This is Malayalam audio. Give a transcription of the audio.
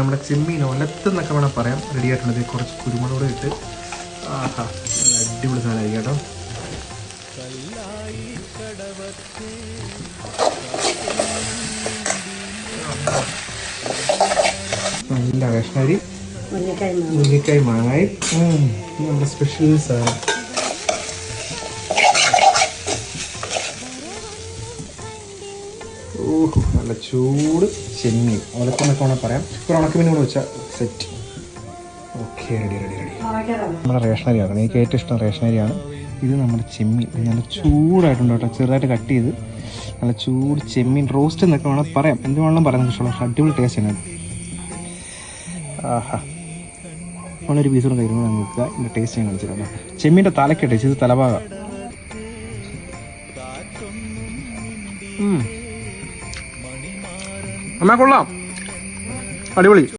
നമ്മുടെ ചെമ്മീൻ ഒലത്തെന്നൊക്കെ വേണം പറയാം. റെഡി ആയിട്ടുള്ളത്. കുറച്ച് കുരുമുളക് ഇട്ട് ആഹാ നല്ല അടിപൊളി സാധനമായിരിക്കും കേട്ടോ. നല്ല കഷ്ണരി മുരിങ്ങക്കായ് മാങ്ങായി നമ്മുടെ സ്പെഷ്യൽ സാധനം. ഓഹോ നല്ല ചൂട് ചെമ്മീൻ ഒലത്തെന്നൊക്കെ വേണം പറയാം. ഒരു ഉണക്കമീൻ കൂടെ വെച്ചാൽ set. Okay ready ready ready. നമ്മുടെ റേഷനരി ആക്കണം. എനിക്ക് ഏറ്റവും ഇഷ്ടം റേഷനരിയാണ്. ഇത് നമ്മുടെ ചെമ്മീൻ നല്ല ചൂടായിട്ടുണ്ട് കേട്ടോ. ചെറുതായിട്ട് കട്ട് ചെയ്ത് നല്ല ചൂട് ചെമ്മീൻ റോസ്റ്റ് എന്നൊക്കെ വേണം പറയാം. എന്ത് വേണമെങ്കിലും പറയാൻ ഇഷ്ടമുള്ള അടിപൊളി ടേസ്റ്റ് ആണ്. ആഹാ നമ്മളൊരു പീസ് കൂടെ കഴിയുമ്പോൾ നമുക്ക് ഇതിൻ്റെ ടേസ്റ്റ് ഞാൻ കാണിച്ചിട്ടുണ്ട്. ചെമ്മീൻ്റെ തലയ്ക്ക് ടേസ്റ്റ്. ഇത് തലഭാഗം. അമ്മ കൊള്ളാം, അടിപൊളി.